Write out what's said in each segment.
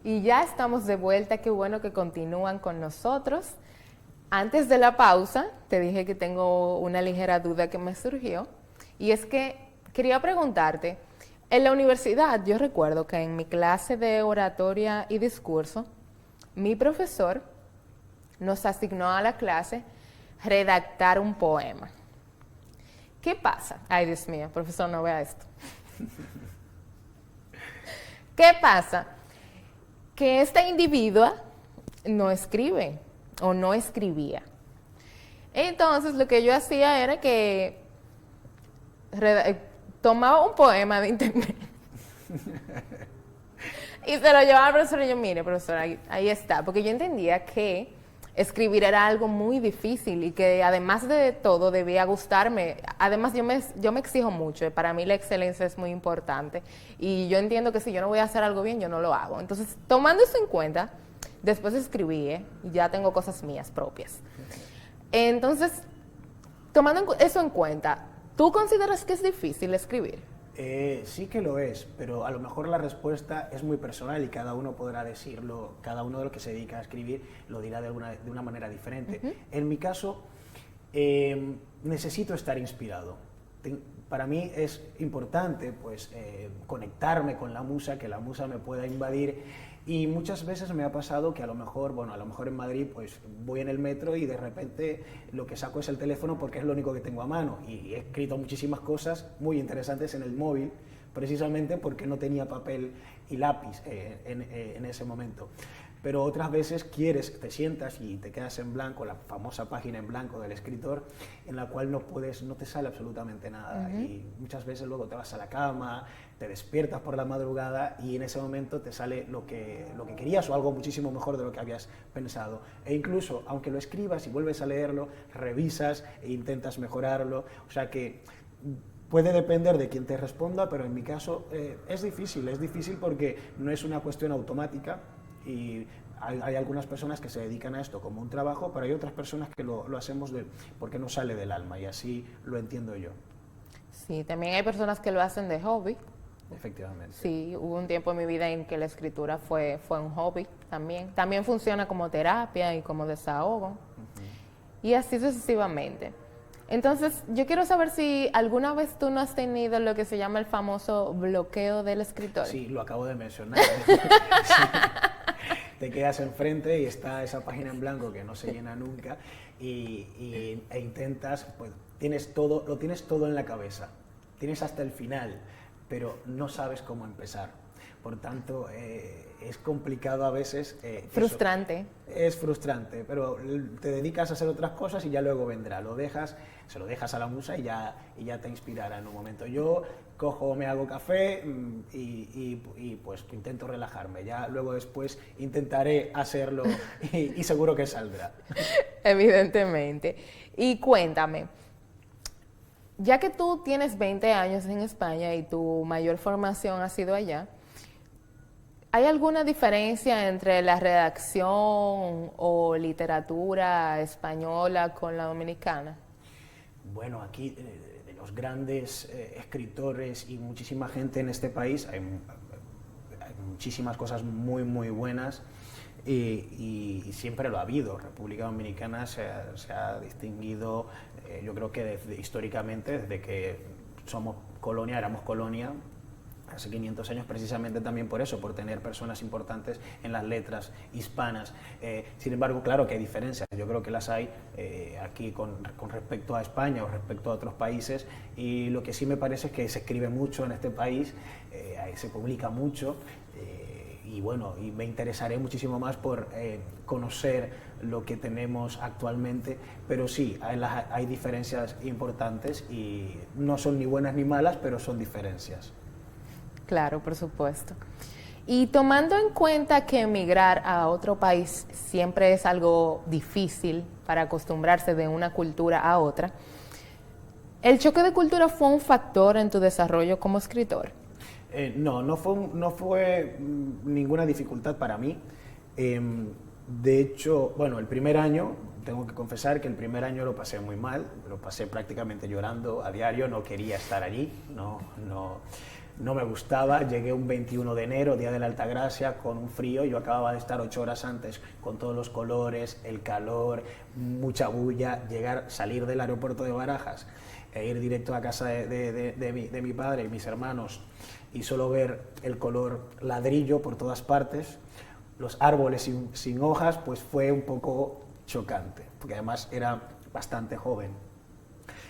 Y ya estamos de vuelta, qué bueno que continúan con nosotros. Antes de la pausa, te dije que tengo una ligera duda que me surgió, y es que quería preguntarte, en la universidad yo recuerdo que en mi clase de oratoria y discurso, mi profesor nos asignó a la clase redactar un poema. ¿Qué pasa? Ay, Dios mío, profesor, no vea esto. ¿Qué pasa? Que esta individua no escribe o no escribía. Entonces lo que yo hacía era que tomaba un poema de internet y se lo llevaba al profesor y yo, mire, profesor, ahí está, porque yo entendía que escribir era algo muy difícil y que además de todo debía gustarme. Además yo me exijo mucho, para mí la excelencia es muy importante y yo entiendo que si yo no voy a hacer algo bien, yo no lo hago. Entonces, tomando eso en cuenta, después escribí, y ya tengo cosas mías propias. Entonces, tomando eso en cuenta, ¿tú consideras que es difícil escribir? Sí que lo es, pero a lo mejor la respuesta es muy personal y cada uno podrá decirlo, cada uno de los que se dedica a escribir lo dirá de una manera diferente. En mi caso, necesito estar inspirado. Para mí es importante pues, conectarme con la musa, que la musa me pueda invadir. Y muchas veces me ha pasado que a lo mejor en Madrid pues voy en el metro y de repente lo que saco es el teléfono porque es lo único que tengo a mano. Y he escrito muchísimas cosas muy interesantes en el móvil, precisamente porque no tenía papel y lápiz en ese momento. Pero otras veces te sientas y te quedas en blanco, la famosa página en blanco del escritor, en la cual no te sale absolutamente nada. Y muchas veces luego te vas a la cama, te despiertas por la madrugada y en ese momento te sale lo que querías o algo muchísimo mejor de lo que habías pensado. E incluso, aunque lo escribas y vuelves a leerlo, revisas e intentas mejorarlo. O sea que puede depender de quien te responda, pero en mi caso es difícil porque no es una cuestión automática. Y hay algunas personas que se dedican a esto como un trabajo, pero hay otras personas que lo hacemos porque nos sale del alma, y así lo entiendo yo. Sí, también hay personas que lo hacen de hobby. Efectivamente. Sí, hubo un tiempo en mi vida en que la escritura fue un hobby también. También funciona como terapia y como desahogo. Y así sucesivamente. Entonces, yo quiero saber si alguna vez tú no has tenido lo que se llama el famoso bloqueo del escritor. Sí, lo acabo de mencionar. Te quedas enfrente y está esa página en blanco que no se llena nunca e intentas, pues lo tienes todo en la cabeza, tienes hasta el final, pero no sabes cómo empezar. Por tanto, es complicado a veces. Frustrante. Es frustrante, pero te dedicas a hacer otras cosas y ya luego vendrá. Se lo dejas a la musa y ya te inspirará en un momento. Yo me hago café y pues intento relajarme. Ya luego después intentaré hacerlo y seguro que saldrá. Evidentemente. Y cuéntame, ya que tú tienes 20 años en España y tu mayor formación ha sido allá, ¿hay alguna diferencia entre la redacción o literatura española con la dominicana? Bueno, aquí de los grandes escritores y muchísima gente en este país hay muchísimas cosas muy, muy buenas y siempre lo ha habido. República Dominicana se ha distinguido, yo creo que históricamente, desde que éramos colonia, hace 500 años, precisamente también por eso, por tener personas importantes en las letras hispanas. Sin embargo, claro que hay diferencias, yo creo que las hay aquí con respecto a España o respecto a otros países, y lo que sí me parece es que se escribe mucho en este país, se publica mucho, y bueno, y me interesaré muchísimo más por conocer lo que tenemos actualmente, pero sí, hay diferencias importantes y no son ni buenas ni malas, pero son diferencias. Claro, por supuesto. Y tomando en cuenta que emigrar a otro país siempre es algo difícil para acostumbrarse de una cultura a otra, ¿el choque de cultura fue un factor en tu desarrollo como escritor? No fue ninguna dificultad para mí. De hecho, bueno, el primer año, tengo que confesar que el primer año lo pasé muy mal, lo pasé prácticamente llorando a diario, no quería estar allí, no me gustaba. Llegué un 21 de enero, día de la Altagracia, con un frío. Yo acababa de estar 8 horas antes con todos los colores, el calor, mucha bulla, salir del aeropuerto de Barajas e ir directo a casa de mi padre y mis hermanos y solo ver el color ladrillo por todas partes, los árboles sin hojas, pues fue un poco chocante, porque además era bastante joven,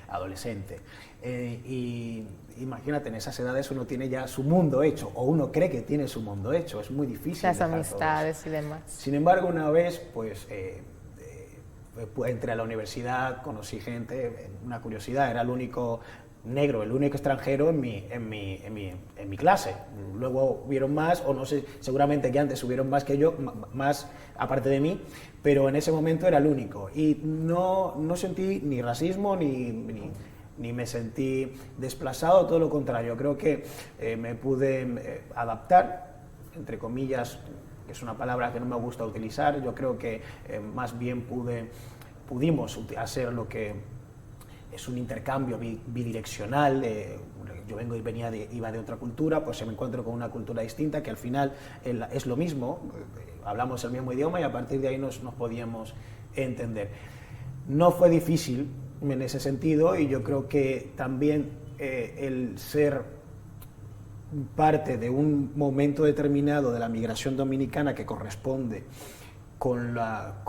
adolescente. Y imagínate, en esas edades uno tiene ya su mundo hecho, o uno cree que tiene su mundo hecho, es muy difícil. Las amistades y demás. Sin embargo, una vez, pues, entré a la universidad, conocí gente, una curiosidad, era el único negro, el único extranjero en mi clase. Luego hubieron más, o no sé, seguramente que antes hubieron más que yo, más aparte de mí, pero en ese momento era el único. Y no sentí ni racismo ni me sentí desplazado, todo lo contrario. Creo que me pude adaptar, entre comillas, que es una palabra que no me gusta utilizar. Yo creo que más bien pudimos hacer lo que es un intercambio bidireccional. Yo iba de otra cultura, pues me encuentro con una cultura distinta, que al final es lo mismo, hablamos el mismo idioma y a partir de ahí nos podíamos entender. No fue difícil en ese sentido, y yo creo que también el ser parte de un momento determinado de la migración dominicana que corresponde con la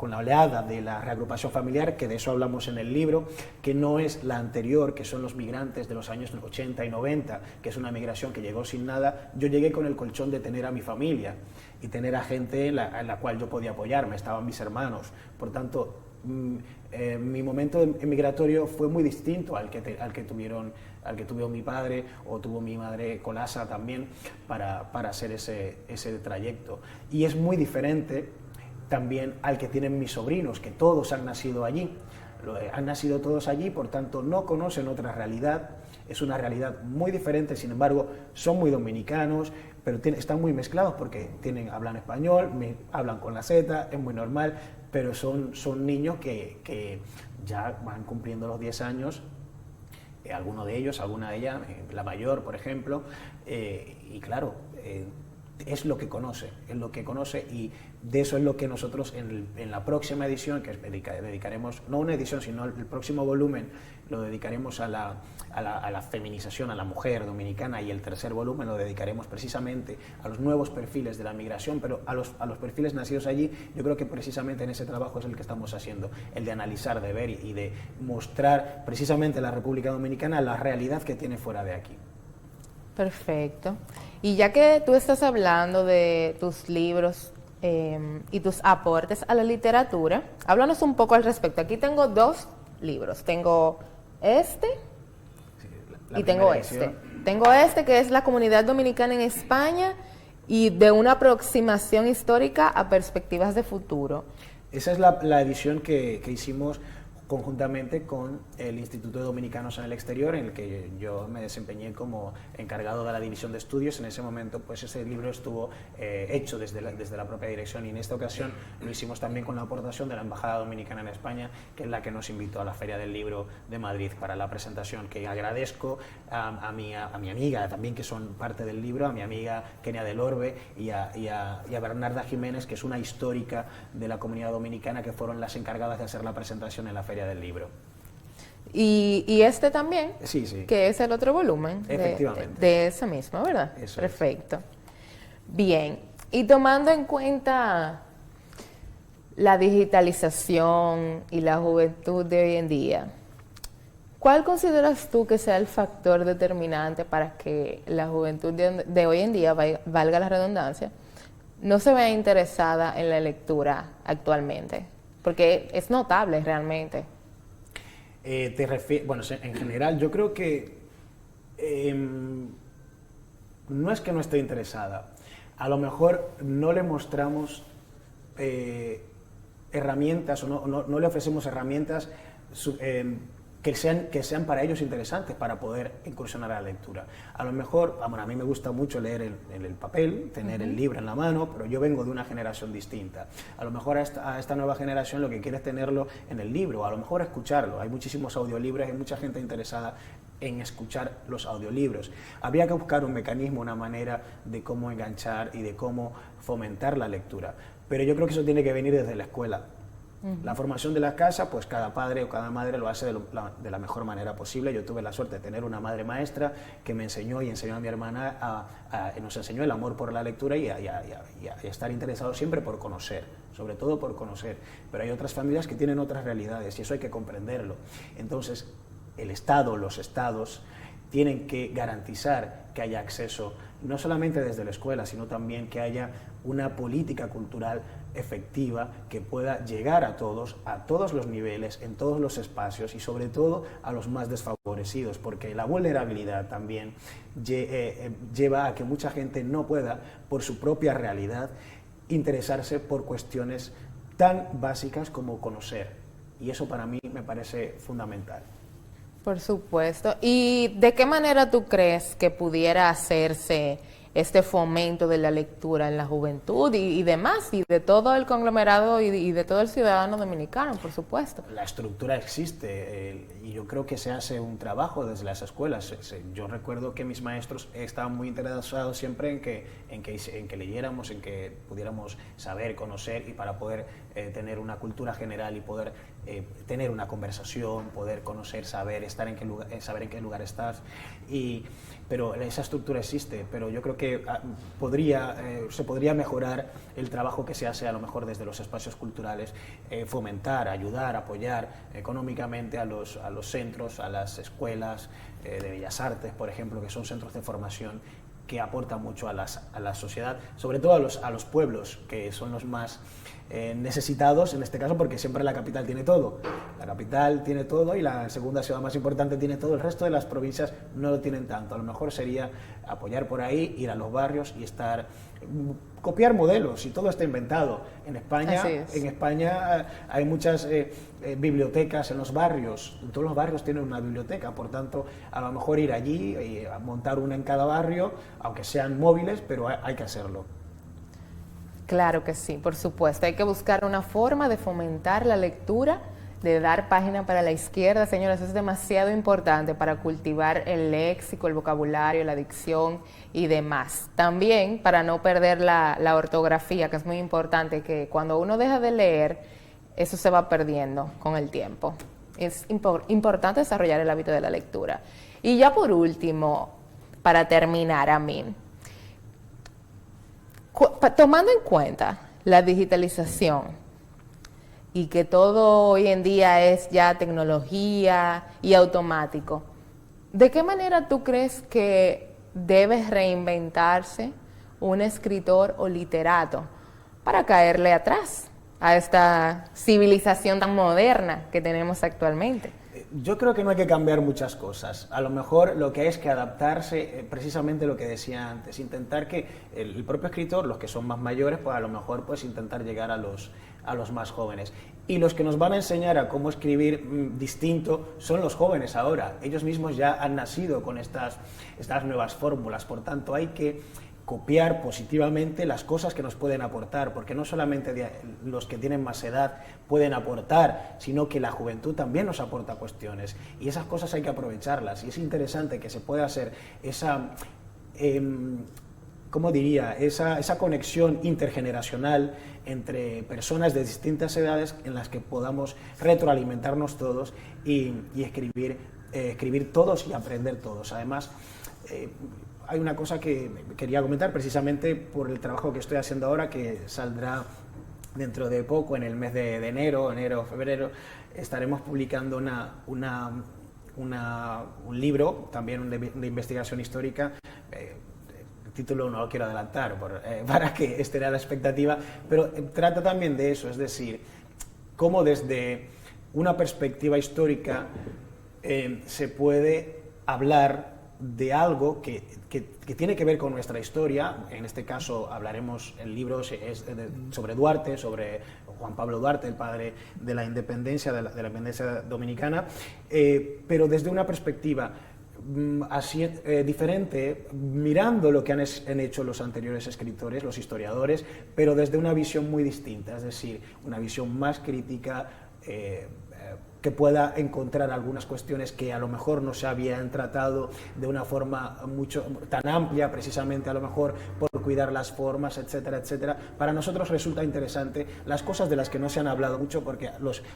oleada de la reagrupación familiar, que de eso hablamos en el libro, que no es la anterior, que son los migrantes de los años 80 y 90, que es una migración que llegó sin nada. Yo llegué con el colchón de tener a mi familia y tener a gente en la cual yo podía apoyarme, estaban mis hermanos. Por tanto, mi momento migratorio fue muy distinto al que tuvo mi padre o tuvo mi madre Colasa también para hacer ese trayecto. Y es muy diferente también al que tienen mis sobrinos, que todos han nacido allí. Han nacido todos allí, por tanto no conocen otra realidad. Es una realidad muy diferente, sin embargo son muy dominicanos, pero están muy mezclados porque hablan español, hablan con la Z, es muy normal, pero son niños que ya van cumpliendo los 10 años, alguno de ellos, alguna de ellas, la mayor, por ejemplo, y claro, es lo que conoce, y de eso es lo que nosotros en la próxima edición, que dedicaremos, no una edición, sino el próximo volumen, lo dedicaremos a la feminización, a la mujer dominicana, y el tercer volumen lo dedicaremos precisamente a los nuevos perfiles de la migración, pero a los perfiles nacidos allí. Yo creo que precisamente en ese trabajo es el que estamos haciendo, el de analizar, de ver y de mostrar precisamente a la República Dominicana la realidad que tiene fuera de aquí. Perfecto. Y ya que tú estás hablando de tus libros y tus aportes a la literatura, háblanos un poco al respecto. Aquí tengo 2 libros. Tengo este y tengo este. Tengo este, que es La Comunidad Dominicana en España, y de una aproximación histórica a perspectivas de futuro. Esa es la edición que hicimos conjuntamente con el Instituto de Dominicanos en el Exterior, en el que yo me desempeñé como encargado de la división de estudios. En ese momento, pues ese libro estuvo hecho desde la propia dirección, y en esta ocasión lo hicimos también con la aportación de la Embajada Dominicana en España, que es la que nos invitó a la Feria del Libro de Madrid para la presentación, que agradezco a mi amiga también, que son parte del libro, a mi amiga Kenia del Orbe y a Bernarda Jiménez, que es una histórica de la comunidad dominicana, que fueron las encargadas de hacer la presentación en la Feria del Libro. Y este también, sí, sí, que es el otro volumen de esa misma, ¿verdad? Eso perfecto. Bien, y tomando en cuenta la digitalización y la juventud de hoy en día, ¿cuál consideras tú que sea el factor determinante para que la juventud de hoy en día, valga la redundancia, no se vea interesada en la lectura actualmente? Porque es notable realmente. Bueno, en general, yo creo que no es que no esté interesada, a lo mejor no le mostramos herramientas, o no le ofrecemos herramientas que sean para ellos interesantes para poder incursionar a la lectura. A lo mejor, a mí me gusta mucho leer en el papel, tener el libro en la mano, pero yo vengo de una generación distinta. A lo mejor a esta nueva generación lo que quiere es tenerlo en el libro, a lo mejor escucharlo. Hay muchísimos audiolibros, hay mucha gente interesada en escuchar los audiolibros. Habría que buscar un mecanismo, una manera de cómo enganchar y de cómo fomentar la lectura. Pero yo creo que eso tiene que venir desde la escuela. La formación de la casa, pues cada padre o cada madre lo hace de la mejor manera posible. Yo tuve la suerte de tener una madre maestra que me enseñó y enseñó a mi hermana, nos enseñó el amor por la lectura y a estar interesado siempre por conocer, sobre todo por conocer. Pero hay otras familias que tienen otras realidades y eso hay que comprenderlo. Entonces, el Estado, los Estados, tienen que garantizar que haya acceso, no solamente desde la escuela, sino también que haya una política cultural efectiva que pueda llegar a todos los niveles, en todos los espacios y sobre todo a los más desfavorecidos, porque la vulnerabilidad también lleva a que mucha gente no pueda, por su propia realidad, interesarse por cuestiones tan básicas como conocer. Y eso para mí me parece fundamental. Por supuesto. ¿Y de qué manera tú crees que pudiera hacerse este fomento de la lectura en la juventud y demás, y de todo el conglomerado y de todo el ciudadano dominicano, por supuesto? La estructura existe y yo creo que se hace un trabajo desde las escuelas. Yo recuerdo que mis maestros estaban muy interesados siempre en que leyéramos, en que pudiéramos saber, conocer y para poder tener una cultura general y poder tener una conversación, poder conocer, saber, saber en qué lugar estás. Pero esa estructura existe, pero yo creo que se podría mejorar el trabajo que se hace a lo mejor desde los espacios culturales, fomentar, ayudar, apoyar económicamente a los centros, a las escuelas de Bellas Artes, por ejemplo, que son centros de formación que aportan mucho a la sociedad, sobre todo a los pueblos, que son los más necesitados en este caso, porque siempre la capital tiene todo. La capital tiene todo y la segunda ciudad más importante tiene todo. El resto de las provincias no lo tienen tanto. A lo mejor sería apoyar por ahí, ir a los barrios y copiar modelos, y todo está inventado. En España hay muchas bibliotecas en los barrios. Todos los barrios tienen una biblioteca, por tanto, a lo mejor ir allí y montar una en cada barrio, aunque sean móviles, pero hay que hacerlo. Claro que sí, por supuesto. Hay que buscar una forma de fomentar la lectura, de dar página para la izquierda. Señores, eso es demasiado importante para cultivar el léxico, el vocabulario, la dicción y demás. También para no perder la ortografía, que es muy importante, que cuando uno deja de leer, eso se va perdiendo con el tiempo. Es importante desarrollar el hábito de la lectura. Y ya por último, para terminar, Amin, tomando en cuenta la digitalización y que todo hoy en día es ya tecnología y automático, ¿de qué manera tú crees que debe reinventarse un escritor o literato para caerle atrás a esta civilización tan moderna que tenemos actualmente? Yo creo que no hay que cambiar muchas cosas. A lo mejor lo que hay es que adaptarse, precisamente lo que decía antes, intentar que el propio escritor, los que son más mayores, pues a lo mejor pues intentar llegar a los más jóvenes. Y los que nos van a enseñar a cómo escribir distinto son los jóvenes ahora. Ellos mismos ya han nacido con estas nuevas fórmulas, por tanto hay que copiar positivamente las cosas que nos pueden aportar, porque no solamente los que tienen más edad pueden aportar, sino que la juventud también nos aporta cuestiones, y esas cosas hay que aprovecharlas, y es interesante que se pueda hacer esa, ¿cómo diría?, esa conexión intergeneracional entre personas de distintas edades en las que podamos retroalimentarnos todos y escribir todos y aprender todos. Además, hay una cosa que quería comentar precisamente por el trabajo que estoy haciendo ahora, que saldrá dentro de poco, en el mes de enero, febrero, estaremos publicando un libro, también de investigación histórica. El título no lo quiero adelantar para que esté a la expectativa, pero trata también de eso, es decir, cómo desde una perspectiva histórica se puede hablar de algo que tiene que ver con nuestra historia. En este caso hablaremos, el libro es sobre Duarte, sobre Juan Pablo Duarte, el padre de la independencia, de la independencia dominicana, pero desde una perspectiva diferente, mirando lo que han hecho los anteriores escritores, los historiadores, pero desde una visión muy distinta, es decir, una visión más crítica, que pueda encontrar algunas cuestiones que a lo mejor no se habían tratado de una forma tan amplia, precisamente a lo mejor por cuidar las formas, etcétera, etcétera. Para nosotros resulta interesante las cosas de las que no se han hablado mucho, porque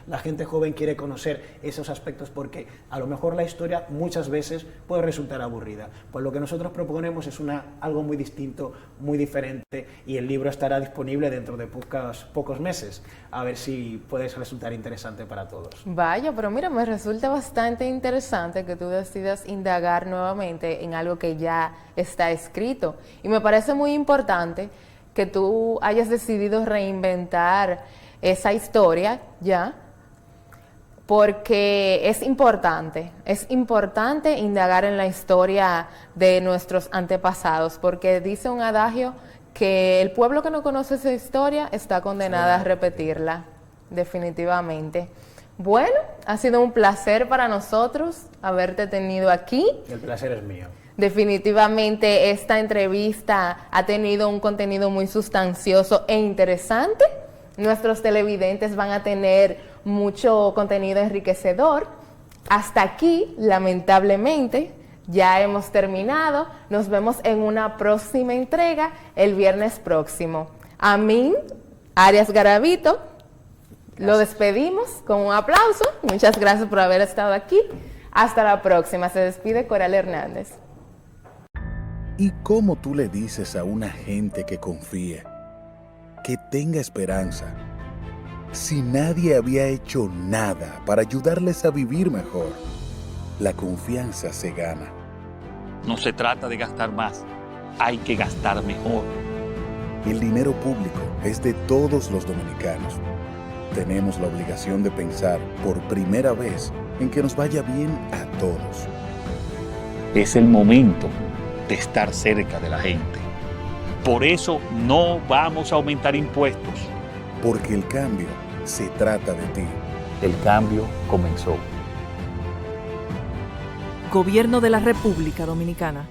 la gente joven quiere conocer esos aspectos, porque a lo mejor la historia muchas veces puede resultar aburrida. Pues lo que nosotros proponemos es algo muy distinto, muy diferente, y el libro estará disponible dentro de pocos meses. A ver si puede resultar interesante para todos. Vaya, pero mira, me resulta bastante interesante que tú decidas indagar nuevamente en algo que ya está escrito. Y me parece muy importante que tú hayas decidido reinventar esa historia ya, porque es importante indagar en la historia de nuestros antepasados, porque dice un adagio que el pueblo que no conoce esa historia está condenado a repetirla, definitivamente. Bueno, ha sido un placer para nosotros haberte tenido aquí. El placer es mío. Definitivamente esta entrevista ha tenido un contenido muy sustancioso e interesante. Nuestros televidentes van a tener mucho contenido enriquecedor. Hasta aquí, lamentablemente, ya hemos terminado. Nos vemos en una próxima entrega el viernes próximo. Amin Arias Garavito, lo despedimos con un aplauso. Muchas gracias por haber estado aquí. Hasta la próxima. Se despide Coral Hernández. ¿Y cómo tú le dices a una gente que confíe, que tenga esperanza, si nadie había hecho nada para ayudarles a vivir mejor? La confianza se gana. No se trata de gastar más, hay que gastar mejor. El dinero público es de todos los dominicanos. Tenemos la obligación de pensar por primera vez en que nos vaya bien a todos. Es el momento de estar cerca de la gente. Por eso no vamos a aumentar impuestos. Porque el cambio se trata de ti. El cambio comenzó. Gobierno de la República Dominicana.